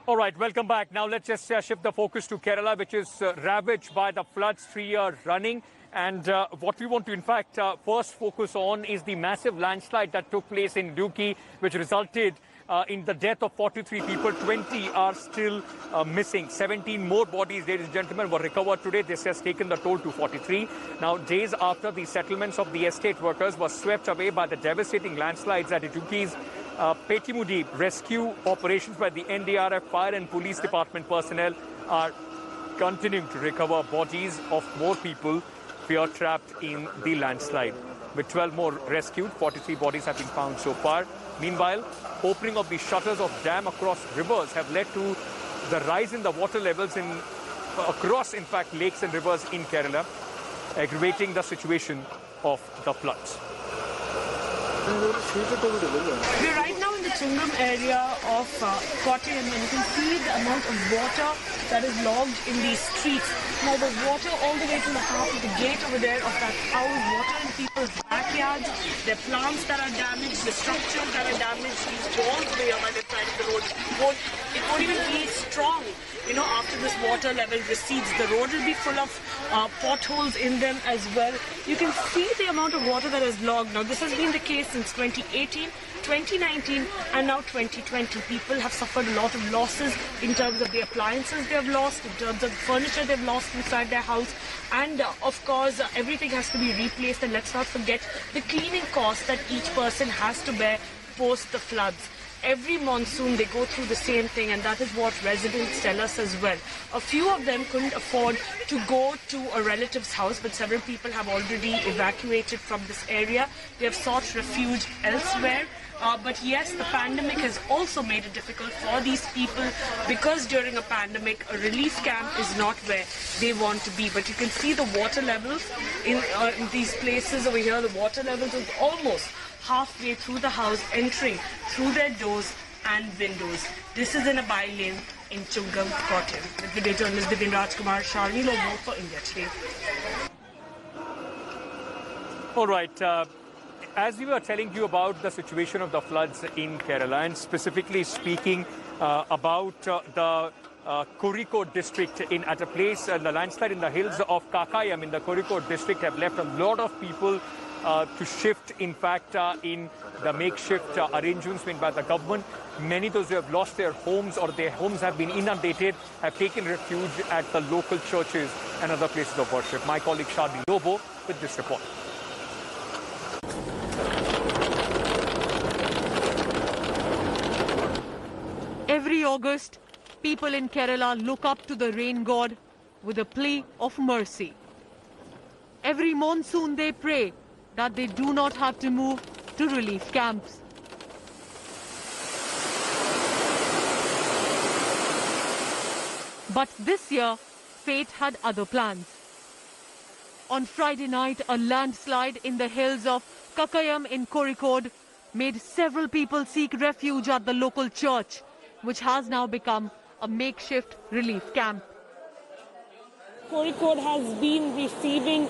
All right, welcome back. Now let's just shift the focus to Kerala, which is ravaged by the floods 3 years running. And what we want to, in fact, first focus on is the massive landslide that took place in Idukki, which resulted in the death of 43 people. 20 are still missing. 17 more bodies, ladies and gentlemen, were recovered today. This has taken the toll to 43. Now, days after the settlements of the estate workers were swept away by the devastating landslides at Idukki's Petimudi, rescue operations by the NDRF, fire and police department personnel are continuing to recover bodies of more people fear trapped in the landslide. With 12 more rescued, 43 bodies have been found so far. Meanwhile, opening of the shutters of dam across rivers have led to the rise in the water levels across, in fact, lakes and rivers in Kerala, aggravating the situation of the floods. We're right now in the Chungam area of Kakkayam, and you can see the amount of water that is logged in these streets. Now the water all the way to the half of the gate over there of that house, water in people's backyards, their plants that are damaged, the structures that are damaged, these walls over here by the side of the road. It won't even be strong, after this water level recedes. The road will be full of potholes in them as well. You can see the amount of water that is logged. Now this has been the case since 2018, 2019 and now 2020. People have suffered a lot of losses in terms of the appliances they have lost, in terms of the furniture they've lost inside their house, and of course everything has to be replaced. And let's not forget the cleaning costs that each person has to bear post the floods. Every monsoon they go through the same thing, and that is what residents tell us as well. A few of them couldn't afford to go to a relative's house, but several people have already evacuated from this area. They have sought refuge elsewhere. But yes, the pandemic has also made it difficult for these people, because during a pandemic, a relief camp is not where they want to be. But you can see the water levels in these places over here. The water levels are almost halfway through the house, entering through their doors and windows. This is in a by-lane in Chungam, Kakkayam. With video journalist Divin Rajkumar, Sharni Lobo for India Today. All right. As we were telling you about the situation of the floods in Kerala, and specifically speaking about the Kozhikode district at a place, the landslide in the hills of Kakkayam in the Kozhikode district have left a lot of people to shift, in fact, in the makeshift arrangements made by the government. Many of those who have lost their homes or their homes have been inundated have taken refuge at the local churches and other places of worship. My colleague Sharni Lobo with this report. Every August, people in Kerala look up to the rain god with a plea of mercy. Every monsoon they pray that they do not have to move to relief camps. But this year, fate had other plans. On Friday night, a landslide in the hills of Kakkayam in Kozhikode made several people seek refuge at the local church, which has now become a makeshift relief camp. Kozhikode has been receiving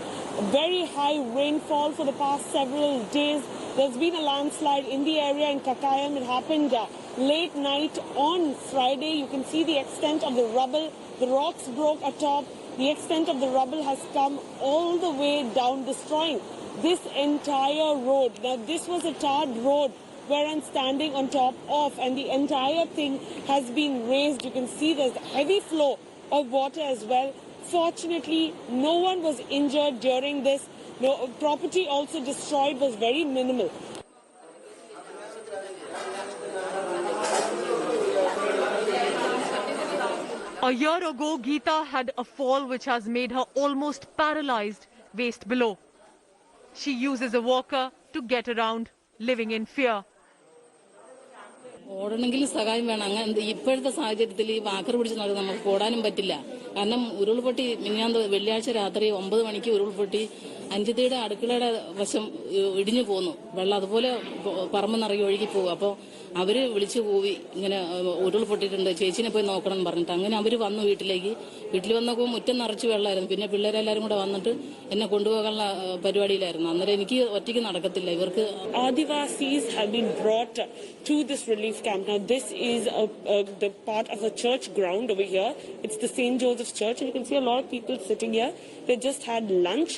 very high rainfall for the past several days. There's been a landslide in the area in Kakkayam. It happened late night on Friday. You can see the extent of the rubble. The rocks broke atop. The extent of the rubble has come all the way down, destroying this entire road. Now, this was a tarred road where I'm standing on top of, and the entire thing has been raised. You can see there's a heavy flow of water as well. Fortunately, no one was injured during this. No, property also destroyed was very minimal. A year ago, Geeta had a fall which has made her almost paralyzed waist below. She uses a walker to get around, living in fear. ഓടണമെങ്കിൽ സഹായം വേണം. അങ്ങനെ ഇപ്പോഴത്തെ സാഹചര്യത്തിൽ ഈ walker പിടിച്ച് നടക്കാൻ നമുക്ക് ഓടാനും പറ്റില്ല. കാരണം ഉരുൾപൊട്ടി മിനിഞ്ഞാന്ന് വെള്ളിയാഴ്ച രാത്രി 9 മണിക്ക് ഉരുൾപൊട്ടി അഞ്ചിതയുടെ അടുക്കളയുടെ വശം ഇടിഞ്ഞു പോന്നു. വെള്ളം അതുപോലെ പറമ്പ് നിറയെ ഒഴുകി പോകും. അപ്പോൾ അവർ വിളിച്ചു പോയി ഇങ്ങനെ ഉരുൾപൊട്ടിയിട്ടുണ്ട് ചേച്ചിനെ പോയി നോക്കണം എന്ന് പറഞ്ഞിട്ട് അങ്ങനെ അവർ വന്നു വീട്ടിൽ വന്നപ്പോൾ മുറ്റം നിറച്ച് വെള്ളമായിരുന്നു. പിന്നെ പിള്ളേരെല്ലാവരും കൂടെ വന്നിട്ട് എന്നെ കൊണ്ടുപോകാനുള്ള പരിപാടിയിലായിരുന്നു. അന്നേരം എനിക്ക് ഒറ്റയ്ക്ക് നടക്കത്തില്ല. ഇവർക്ക് Adivasis have been brought to this relief camp. Now this is the part of a church ground over here. It's the St. Joseph's Church, and you can see a lot of people sitting here. They just had lunch.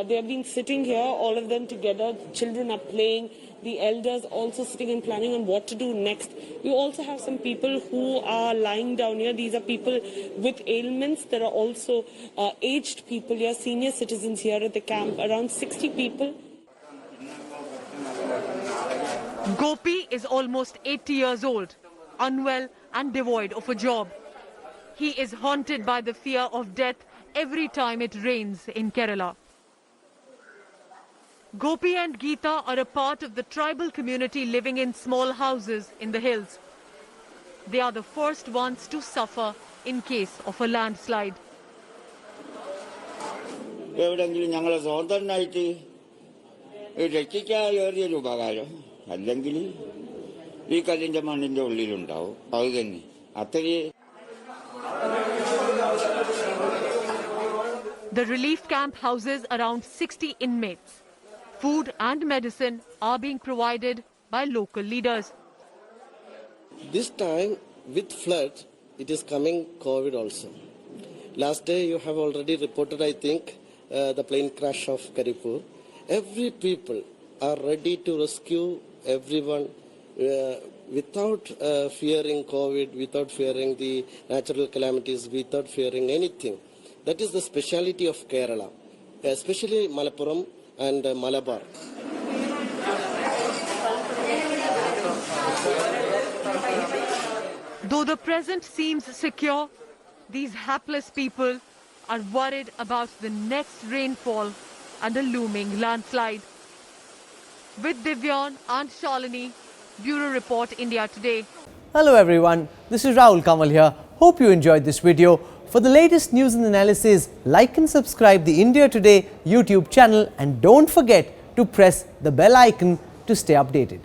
They have been sitting here, all of them together. Children are playing. The elders also sitting and planning on what to do next. You also have some people who are lying down here. These are people with ailments. There are also aged people here, senior citizens here at the camp, around 60 people. Gopi is almost 80 years old, unwell and devoid of a job. He is haunted by the fear of death every time it rains in Kerala. Gopi and Geeta are a part of the tribal community living in small houses in the hills. They are the first ones to suffer in case of a landslide. എവിടെങ്കിലും ഞങ്ങൾ സ്വതന്ത്രനായിട്ട് രക്ഷിക്കാറിയൊരു ഉപകാരം അല്ലെങ്കിൽ ഈ കല്ലിന്റെ മണ്ണിന്റെ ഉള്ളിലുണ്ടാവും. അത് തന്നെ അത്രയും. The relief camp houses around 60 inmates. Food and medicine are being provided by local leaders. This time with flood, it is coming COVID also. Last day you have already reported, I think, the plane crash of Karipur. Every people are ready to rescue everyone without fearing COVID, without fearing the natural calamities, without fearing anything. That is the speciality of Kerala, especially Malappuram and Malabar. Though the present seems secure, these hapless people are worried about the next rainfall and a looming landslide. With Divyan and Shalini, Bureau Report, India Today. Hello everyone, this is Rahul Kamal here. Hope you enjoyed this video. For the latest news and analysis, like and subscribe the India Today YouTube channel and don't forget to press the bell icon to stay updated.